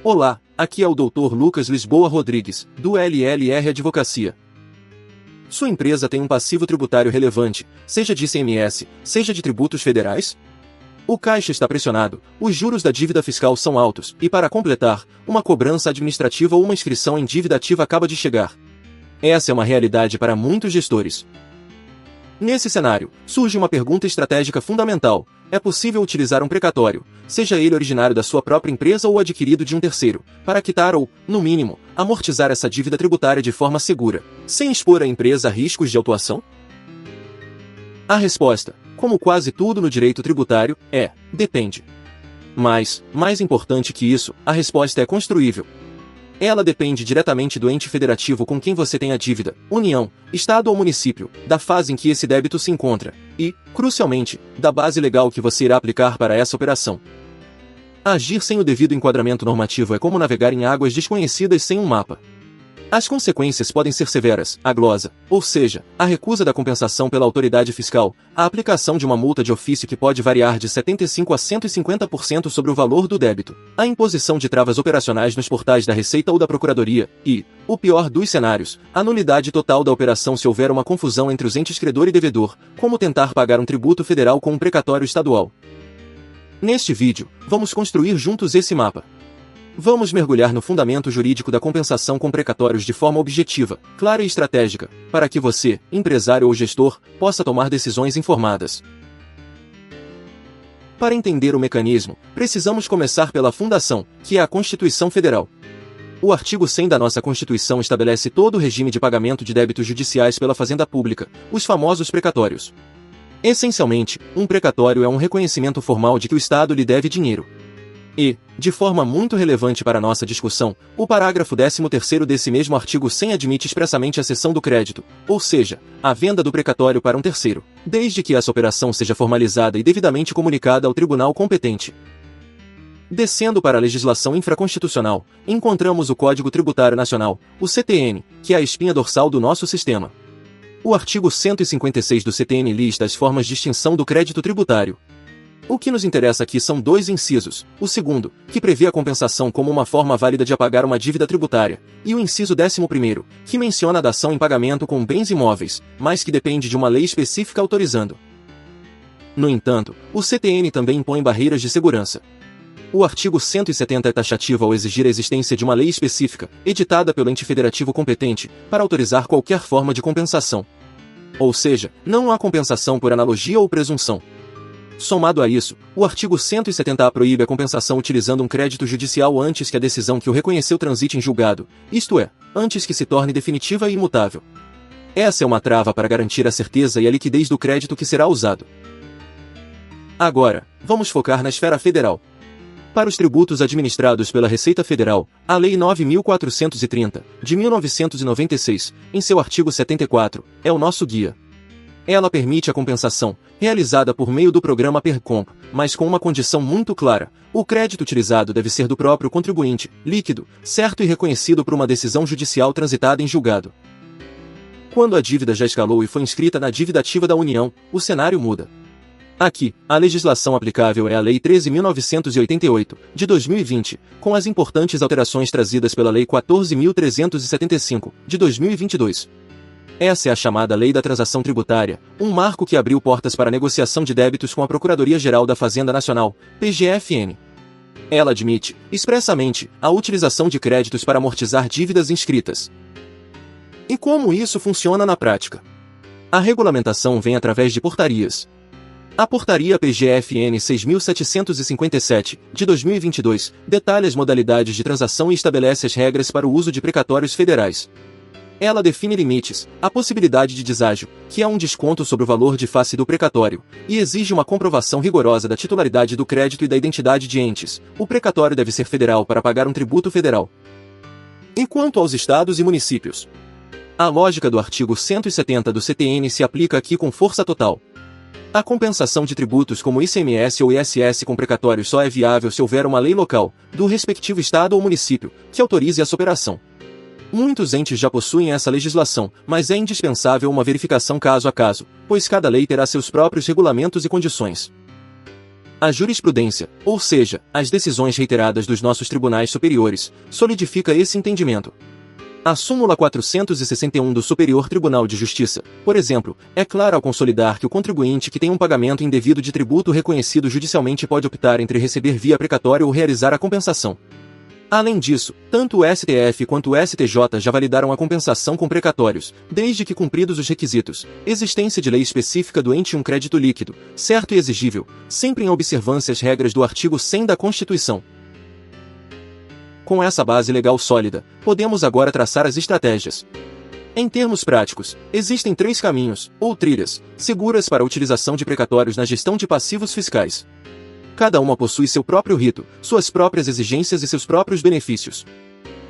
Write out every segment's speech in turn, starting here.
Olá, aqui é o Dr. Lucas Lisboa Rodrigues, do LLR Advocacia. Sua empresa tem um passivo tributário relevante, seja de ICMS, seja de tributos federais? O caixa está pressionado, os juros da dívida fiscal são altos, e para completar, uma cobrança administrativa ou uma inscrição em dívida ativa acaba de chegar. Essa é uma realidade para muitos gestores. Nesse cenário, surge uma pergunta estratégica fundamental: é possível utilizar um precatório, seja ele originário da sua própria empresa ou adquirido de um terceiro, para quitar ou, no mínimo, amortizar essa dívida tributária de forma segura, sem expor a empresa a riscos de autuação? A resposta, como quase tudo no direito tributário, é: depende. Mas, mais importante que isso, a resposta é construível. Ela depende diretamente do ente federativo com quem você tem a dívida, União, Estado ou município, da fase em que esse débito se encontra, e, crucialmente, da base legal que você irá aplicar para essa operação. Agir sem o devido enquadramento normativo é como navegar em águas desconhecidas sem um mapa. As consequências podem ser severas: a glosa, ou seja, a recusa da compensação pela autoridade fiscal, a aplicação de uma multa de ofício que pode variar de 75% a 150% sobre o valor do débito, a imposição de travas operacionais nos portais da Receita ou da Procuradoria e, o pior dos cenários, a nulidade total da operação se houver uma confusão entre os entes credor e devedor, como tentar pagar um tributo federal com um precatório estadual. Neste vídeo, vamos construir juntos esse mapa. Vamos mergulhar no fundamento jurídico da compensação com precatórios de forma objetiva, clara e estratégica, para que você, empresário ou gestor, possa tomar decisões informadas. Para entender o mecanismo, precisamos começar pela fundação, que é a Constituição Federal. O artigo 100 da nossa Constituição estabelece todo o regime de pagamento de débitos judiciais pela Fazenda Pública, os famosos precatórios. Essencialmente, um precatório é um reconhecimento formal de que o Estado lhe deve dinheiro. E, de forma muito relevante para nossa discussão, o parágrafo 13º desse mesmo artigo 100 admite expressamente a cessão do crédito, ou seja, a venda do precatório para um terceiro, desde que essa operação seja formalizada e devidamente comunicada ao tribunal competente. Descendo para a legislação infraconstitucional, encontramos o Código Tributário Nacional, o CTN, que é a espinha dorsal do nosso sistema. O artigo 156 do CTN lista as formas de extinção do crédito tributário. O que nos interessa aqui são dois incisos: o segundo, que prevê a compensação como uma forma válida de apagar uma dívida tributária, e o inciso 11º, que menciona a dação em pagamento com bens imóveis, mas que depende de uma lei específica autorizando. No entanto, o CTN também impõe barreiras de segurança. O artigo 170 é taxativo ao exigir a existência de uma lei específica, editada pelo ente federativo competente, para autorizar qualquer forma de compensação. Ou seja, não há compensação por analogia ou presunção. Somado a isso, o artigo 170A proíbe a compensação utilizando um crédito judicial antes que a decisão que o reconheceu transite em julgado, isto é, antes que se torne definitiva e imutável. Essa é uma trava para garantir a certeza e a liquidez do crédito que será usado. Agora, vamos focar na esfera federal. Para os tributos administrados pela Receita Federal, a Lei 9.430, de 1996, em seu artigo 74, é o nosso guia. Ela permite a compensação, realizada por meio do programa PERCOMP, mas com uma condição muito clara: o crédito utilizado deve ser do próprio contribuinte, líquido, certo e reconhecido por uma decisão judicial transitada em julgado. Quando a dívida já escalou e foi inscrita na dívida ativa da União, o cenário muda. Aqui, a legislação aplicável é a Lei 13.988, de 2020, com as importantes alterações trazidas pela Lei 14.375, de 2022. Essa é a chamada Lei da Transação Tributária, um marco que abriu portas para a negociação de débitos com a Procuradoria-Geral da Fazenda Nacional, PGFN. Ela admite, expressamente, a utilização de créditos para amortizar dívidas inscritas. E como isso funciona na prática? A regulamentação vem através de portarias. A Portaria PGFN 6.757, de 2022, detalha as modalidades de transação e estabelece as regras para o uso de precatórios federais. Ela define limites, a possibilidade de deságio, que é um desconto sobre o valor de face do precatório, e exige uma comprovação rigorosa da titularidade do crédito e da identidade de entes. O precatório deve ser federal para pagar um tributo federal. E quanto aos estados e municípios? A lógica do artigo 170 do CTN se aplica aqui com força total. A compensação de tributos como ICMS ou ISS com precatório só é viável se houver uma lei local, do respectivo estado ou município, que autorize essa operação. Muitos entes já possuem essa legislação, mas é indispensável uma verificação caso a caso, pois cada lei terá seus próprios regulamentos e condições. A jurisprudência, ou seja, as decisões reiteradas dos nossos tribunais superiores, solidifica esse entendimento. A súmula 461 do Superior Tribunal de Justiça, por exemplo, é clara ao consolidar que o contribuinte que tem um pagamento indevido de tributo reconhecido judicialmente pode optar entre receber via precatório ou realizar a compensação. Além disso, tanto o STF quanto o STJ já validaram a compensação com precatórios, desde que cumpridos os requisitos, existência de lei específica do ente um crédito líquido, certo e exigível, sempre em observância às regras do artigo 100 da Constituição. Com essa base legal sólida, podemos agora traçar as estratégias. Em termos práticos, existem 3 caminhos, ou trilhas, seguras para a utilização de precatórios na gestão de passivos fiscais. Cada uma possui seu próprio rito, suas próprias exigências e seus próprios benefícios.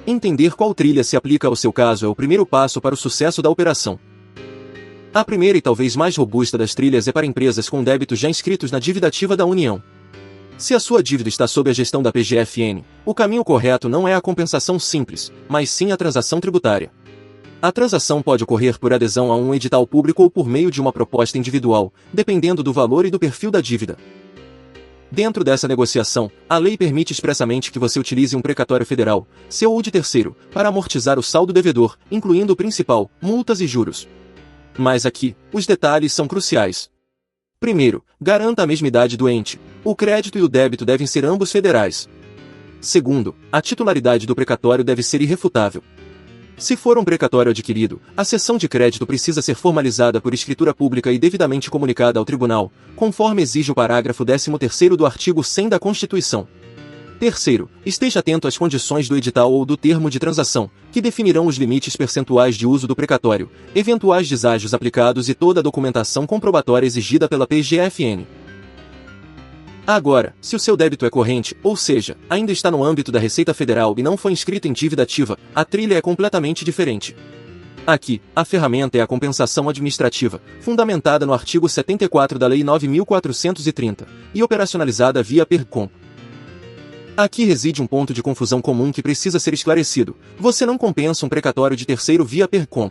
Entender qual trilha se aplica ao seu caso é o primeiro passo para o sucesso da operação. A primeira e talvez mais robusta das trilhas é para empresas com débitos já inscritos na dívida ativa da União. Se a sua dívida está sob a gestão da PGFN, o caminho correto não é a compensação simples, mas sim a transação tributária. A transação pode ocorrer por adesão a um edital público ou por meio de uma proposta individual, dependendo do valor e do perfil da dívida. Dentro dessa negociação, a lei permite expressamente que você utilize um precatório federal, seu ou de terceiro, para amortizar o saldo devedor, incluindo o principal, multas e juros. Mas aqui, os detalhes são cruciais. Primeiro, garanta a mesmidade do ente. O crédito e o débito devem ser ambos federais. Segundo, a titularidade do precatório deve ser irrefutável. Se for um precatório adquirido, a cessão de crédito precisa ser formalizada por escritura pública e devidamente comunicada ao tribunal, conforme exige o parágrafo 13º do artigo 100 da Constituição. Terceiro, esteja atento às condições do edital ou do termo de transação, que definirão os limites percentuais de uso do precatório, eventuais deságios aplicados e toda a documentação comprobatória exigida pela PGFN. Agora, se o seu débito é corrente, ou seja, ainda está no âmbito da Receita Federal e não foi inscrito em dívida ativa, a trilha é completamente diferente. Aqui, a ferramenta é a compensação administrativa, fundamentada no artigo 74 da Lei 9.430, e operacionalizada via PERCOM. Aqui reside um ponto de confusão comum que precisa ser esclarecido. Você não compensa um precatório de terceiro via PERCOM.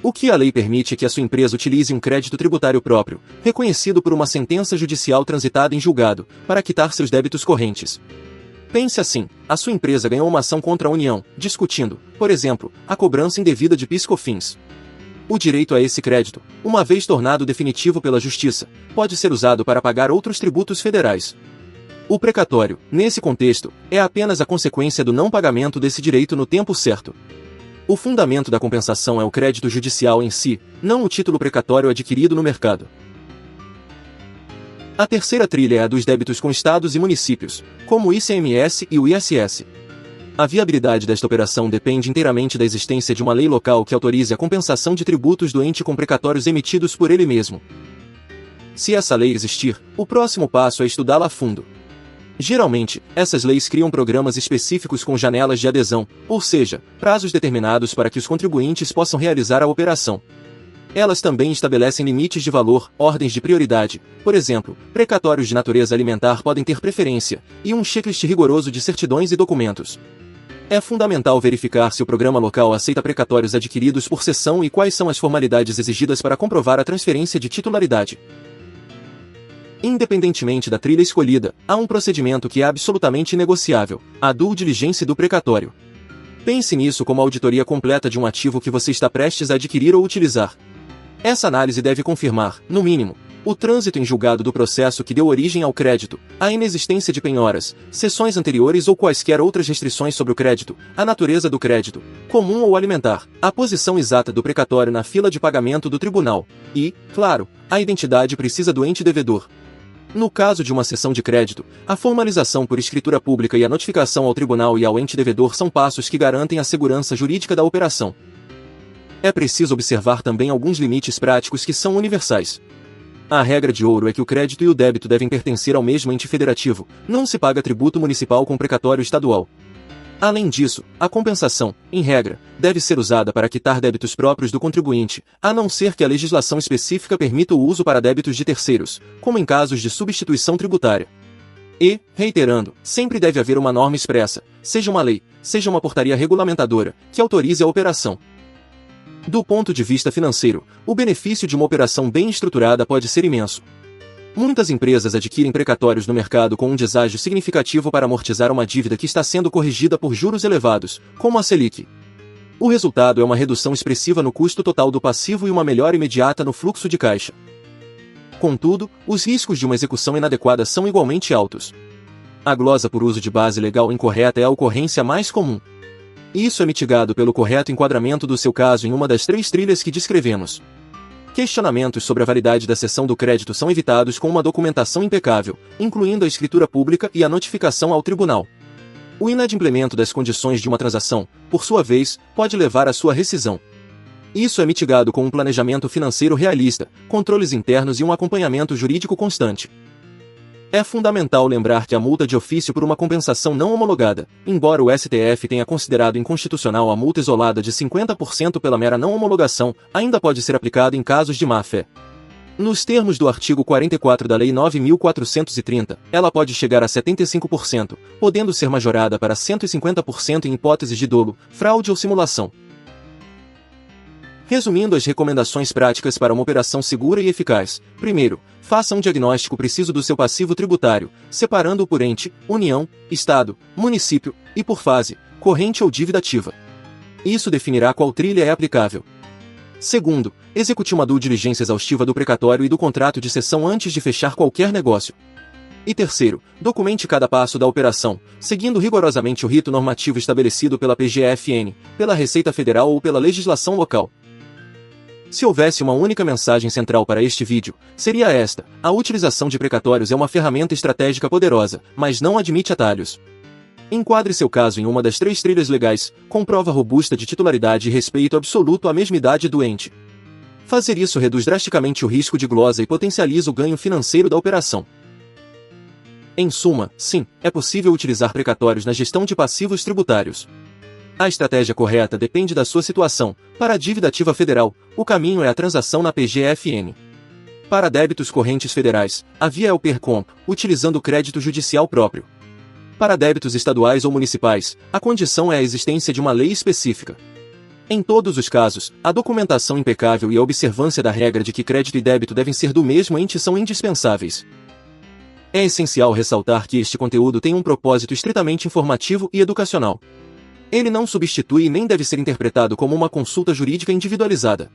O que a lei permite é que a sua empresa utilize um crédito tributário próprio, reconhecido por uma sentença judicial transitada em julgado, para quitar seus débitos correntes. Pense assim, a sua empresa ganhou uma ação contra a União, discutindo, por exemplo, a cobrança indevida de PIS/COFINS. O direito a esse crédito, uma vez tornado definitivo pela Justiça, pode ser usado para pagar outros tributos federais. O precatório, nesse contexto, é apenas a consequência do não pagamento desse direito no tempo certo. O fundamento da compensação é o crédito judicial em si, não o título precatório adquirido no mercado. A terceira trilha é a dos débitos com estados e municípios, como o ICMS e o ISS. A viabilidade desta operação depende inteiramente da existência de uma lei local que autorize a compensação de tributos do ente com precatórios emitidos por ele mesmo. Se essa lei existir, o próximo passo é estudá-la a fundo. Geralmente, essas leis criam programas específicos com janelas de adesão, ou seja, prazos determinados para que os contribuintes possam realizar a operação. Elas também estabelecem limites de valor, ordens de prioridade, por exemplo, precatórios de natureza alimentar podem ter preferência, e um checklist rigoroso de certidões e documentos. É fundamental verificar se o programa local aceita precatórios adquiridos por cessão e quais são as formalidades exigidas para comprovar a transferência de titularidade. Independentemente da trilha escolhida, há um procedimento que é absolutamente inegociável, a due diligence do precatório. Pense nisso como a auditoria completa de um ativo que você está prestes a adquirir ou utilizar. Essa análise deve confirmar, no mínimo, o trânsito em julgado do processo que deu origem ao crédito, a inexistência de penhoras, cessões anteriores ou quaisquer outras restrições sobre o crédito, a natureza do crédito, comum ou alimentar, a posição exata do precatório na fila de pagamento do tribunal e, claro, a identidade precisa do ente devedor. No caso de uma cessão de crédito, a formalização por escritura pública e a notificação ao tribunal e ao ente devedor são passos que garantem a segurança jurídica da operação. É preciso observar também alguns limites práticos que são universais. A regra de ouro é que o crédito e o débito devem pertencer ao mesmo ente federativo, não se paga tributo municipal com precatório estadual. Além disso, a compensação, em regra, deve ser usada para quitar débitos próprios do contribuinte, a não ser que a legislação específica permita o uso para débitos de terceiros, como em casos de substituição tributária. E, reiterando, sempre deve haver uma norma expressa, seja uma lei, seja uma portaria regulamentadora, que autorize a operação. Do ponto de vista financeiro, o benefício de uma operação bem estruturada pode ser imenso. Muitas empresas adquirem precatórios no mercado com um deságio significativo para amortizar uma dívida que está sendo corrigida por juros elevados, como a Selic. O resultado é uma redução expressiva no custo total do passivo e uma melhora imediata no fluxo de caixa. Contudo, os riscos de uma execução inadequada são igualmente altos. A glosa por uso de base legal incorreta é a ocorrência mais comum. Isso é mitigado pelo correto enquadramento do seu caso em uma das 3 trilhas que descrevemos. Questionamentos sobre a validade da cessão do crédito são evitados com uma documentação impecável, incluindo a escritura pública e a notificação ao tribunal. O inadimplemento das condições de uma transação, por sua vez, pode levar à sua rescisão. Isso é mitigado com um planejamento financeiro realista, controles internos e um acompanhamento jurídico constante. É fundamental lembrar que a multa de ofício por uma compensação não homologada, embora o STF tenha considerado inconstitucional a multa isolada de 50% pela mera não homologação, ainda pode ser aplicada em casos de má-fé. Nos termos do artigo 44 da Lei 9.430, ela pode chegar a 75%, podendo ser majorada para 150% em hipóteses de dolo, fraude ou simulação. Resumindo as recomendações práticas para uma operação segura e eficaz. Primeiro, faça um diagnóstico preciso do seu passivo tributário, separando-o por ente, união, estado, município, e por fase, corrente ou dívida ativa. Isso definirá qual trilha é aplicável. Segundo, execute uma due diligência exaustiva do precatório e do contrato de cessão antes de fechar qualquer negócio. E terceiro, documente cada passo da operação, seguindo rigorosamente o rito normativo estabelecido pela PGFN, pela Receita Federal ou pela legislação local. Se houvesse uma única mensagem central para este vídeo, seria esta: a utilização de precatórios é uma ferramenta estratégica poderosa, mas não admite atalhos. Enquadre seu caso em uma das 3 trilhas legais, com prova robusta de titularidade e respeito absoluto à mesmidade do ente. Fazer isso reduz drasticamente o risco de glosa e potencializa o ganho financeiro da operação. Em suma, sim, é possível utilizar precatórios na gestão de passivos tributários. A estratégia correta depende da sua situação. Para a dívida ativa federal, o caminho é a transação na PGFN. Para débitos correntes federais, a via é o PERCOMP, utilizando o crédito judicial próprio. Para débitos estaduais ou municipais, a condição é a existência de uma lei específica. Em todos os casos, a documentação impecável e a observância da regra de que crédito e débito devem ser do mesmo ente são indispensáveis. É essencial ressaltar que este conteúdo tem um propósito estritamente informativo e educacional. Ele não substitui e nem deve ser interpretado como uma consulta jurídica individualizada.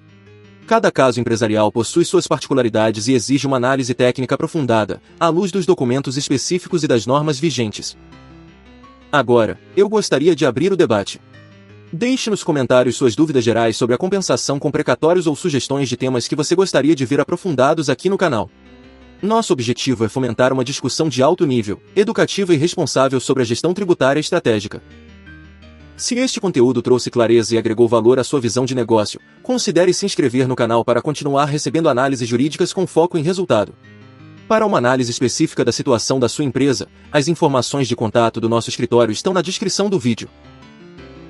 Cada caso empresarial possui suas particularidades e exige uma análise técnica aprofundada, à luz dos documentos específicos e das normas vigentes. Agora, eu gostaria de abrir o debate. Deixe nos comentários suas dúvidas gerais sobre a compensação com precatórios ou sugestões de temas que você gostaria de ver aprofundados aqui no canal. Nosso objetivo é fomentar uma discussão de alto nível, educativa e responsável sobre a gestão tributária estratégica. Se este conteúdo trouxe clareza e agregou valor à sua visão de negócio, considere se inscrever no canal para continuar recebendo análises jurídicas com foco em resultado. Para uma análise específica da situação da sua empresa, as informações de contato do nosso escritório estão na descrição do vídeo.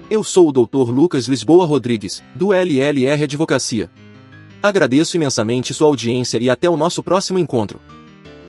Eu sou o Dr. Lucas Lisboa Rodrigues, do LLR Advocacia. Agradeço imensamente sua audiência e até o nosso próximo encontro.